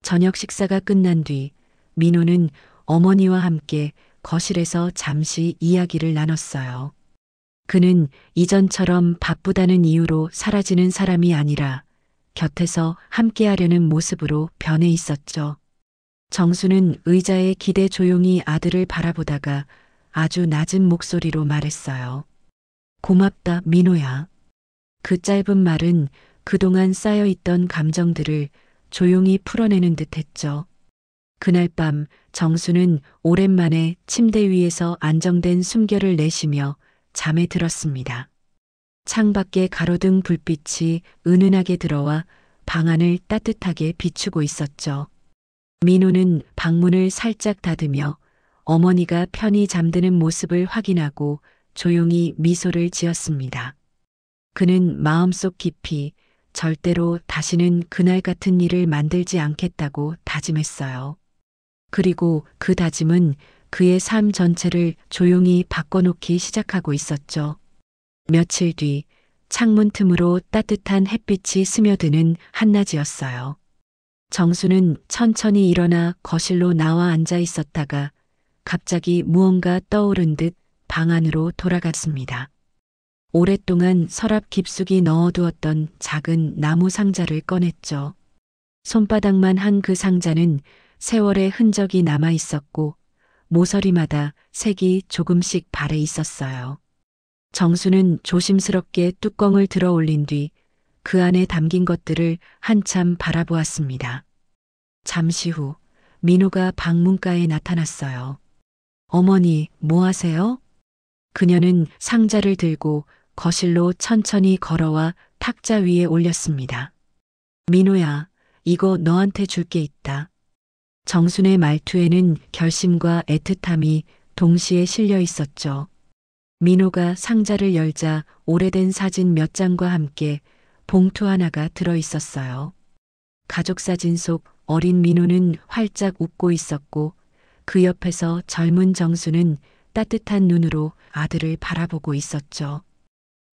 저녁 식사가 끝난 뒤 민호는 어머니와 함께 거실에서 잠시 이야기를 나눴어요. 그는 이전처럼 바쁘다는 이유로 사라지는 사람이 아니라 곁에서 함께하려는 모습으로 변해 있었죠. 정수는 의자에 기대 조용히 아들을 바라보다가 아주 낮은 목소리로 말했어요. 고맙다, 민호야. 그 짧은 말은 그동안 쌓여있던 감정들을 조용히 풀어내는 듯 했죠. 그날 밤 정수는 오랜만에 침대 위에서 안정된 숨결을 내쉬며 잠에 들었습니다. 창밖에 가로등 불빛이 은은하게 들어와 방 안을 따뜻하게 비추고 있었죠. 민호는 방문을 살짝 닫으며 어머니가 편히 잠드는 모습을 확인하고 조용히 미소를 지었습니다. 그는 마음속 깊이 절대로 다시는 그날 같은 일을 만들지 않겠다고 다짐했어요. 그리고 그 다짐은 그의 삶 전체를 조용히 바꿔놓기 시작하고 있었죠. 며칠 뒤 창문 틈으로 따뜻한 햇빛이 스며드는 한낮이었어요. 정수는 천천히 일어나 거실로 나와 앉아 있었다가 갑자기 무언가 떠오른 듯 방 안으로 돌아갔습니다. 오랫동안 서랍 깊숙이 넣어두었던 작은 나무 상자를 꺼냈죠. 손바닥만 한 그 상자는 세월의 흔적이 남아 있었고 모서리마다 색이 조금씩 발해 있었어요. 정수는 조심스럽게 뚜껑을 들어 올린 뒤 그 안에 담긴 것들을 한참 바라보았습니다. 잠시 후 민호가 방문가에 나타났어요. 어머니, 뭐 하세요? 그녀는 상자를 들고 거실로 천천히 걸어와 탁자 위에 올렸습니다. 민호야, 이거 너한테 줄 게 있다. 정순의 말투에는 결심과 애틋함이 동시에 실려 있었죠. 민호가 상자를 열자 오래된 사진 몇 장과 함께 봉투 하나가 들어 있었어요. 가족 사진 속 어린 민호는 활짝 웃고 있었고 그 옆에서 젊은 정수는 따뜻한 눈으로 아들을 바라보고 있었죠.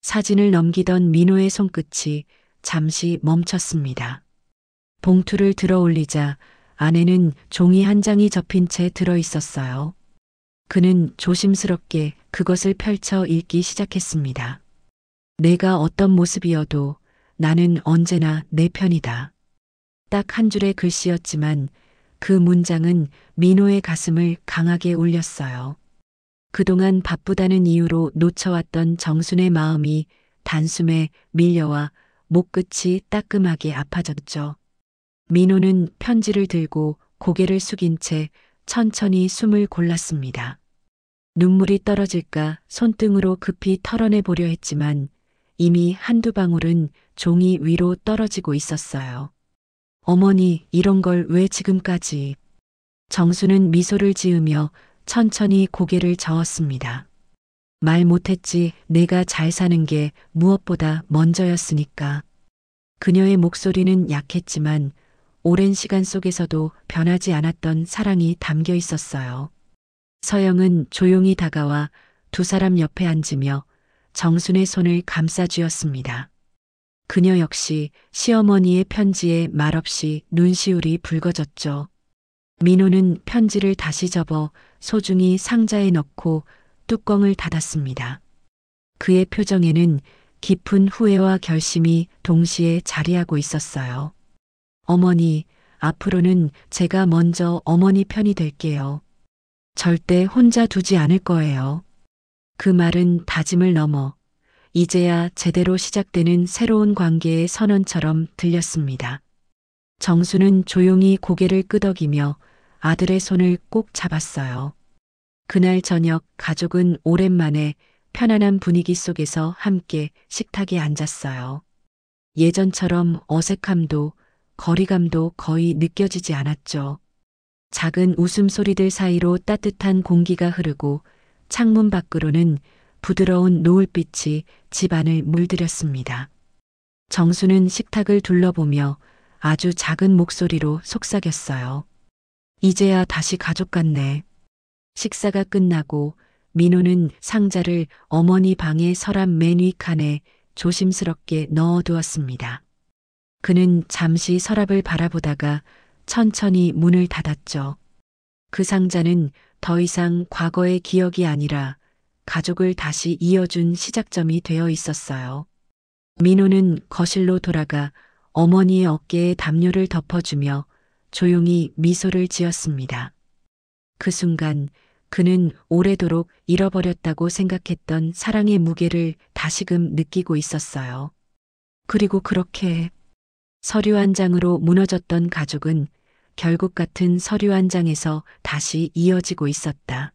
사진을 넘기던 민호의 손끝이 잠시 멈췄습니다. 봉투를 들어 올리자 안에는 종이 한 장이 접힌 채 들어 있었어요. 그는 조심스럽게 그것을 펼쳐 읽기 시작했습니다. 내가 어떤 모습이어도 나는 언제나 내 편이다. 딱 한 줄의 글씨였지만 그 문장은 민호의 가슴을 강하게 울렸어요. 그동안 바쁘다는 이유로 놓쳐왔던 정순의 마음이 단숨에 밀려와 목끝이 따끔하게 아파졌죠. 민호는 편지를 들고 고개를 숙인 채 천천히 숨을 골랐습니다. 눈물이 떨어질까 손등으로 급히 털어내 보려 했지만 이미 한두 방울은 종이 위로 떨어지고 있었어요. 어머니, 이런 걸 왜 지금까지? 정수는 미소를 지으며 천천히 고개를 저었습니다. 말 못했지, 내가 잘 사는 게 무엇보다 먼저였으니까. 그녀의 목소리는 약했지만 오랜 시간 속에서도 변하지 않았던 사랑이 담겨 있었어요. 서영은 조용히 다가와 두 사람 옆에 앉으며 정순의 손을 감싸쥐었습니다. 그녀 역시 시어머니의 편지에 말없이 눈시울이 붉어졌죠. 민호는 편지를 다시 접어 소중히 상자에 넣고 뚜껑을 닫았습니다. 그의 표정에는 깊은 후회와 결심이 동시에 자리하고 있었어요. 어머니, 앞으로는 제가 먼저 어머니 편이 될게요. 절대 혼자 두지 않을 거예요. 그 말은 다짐을 넘어 이제야 제대로 시작되는 새로운 관계의 선언처럼 들렸습니다. 정수는 조용히 고개를 끄덕이며 아들의 손을 꼭 잡았어요. 그날 저녁 가족은 오랜만에 편안한 분위기 속에서 함께 식탁에 앉았어요. 예전처럼 어색함도 거리감도 거의 느껴지지 않았죠. 작은 웃음소리들 사이로 따뜻한 공기가 흐르고 창문 밖으로는 부드러운 노을빛이 집안을 물들였습니다. 정수는 식탁을 둘러보며 아주 작은 목소리로 속삭였어요. 이제야 다시 가족 같네. 식사가 끝나고 민호는 상자를 어머니 방의 서랍 맨 위 칸에 조심스럽게 넣어두었습니다. 그는 잠시 서랍을 바라보다가 천천히 문을 닫았죠. 그 상자는 더 이상 과거의 기억이 아니라 가족을 다시 이어준 시작점이 되어 있었어요. 민호는 거실로 돌아가 어머니의 어깨에 담요를 덮어주며 조용히 미소를 지었습니다. 그 순간 그는 오래도록 잃어버렸다고 생각했던 사랑의 무게를 다시금 느끼고 있었어요. 그리고 그렇게 서류 한 장으로 무너졌던 가족은 결국 같은 서류 한 장에서 다시 이어지고 있었다.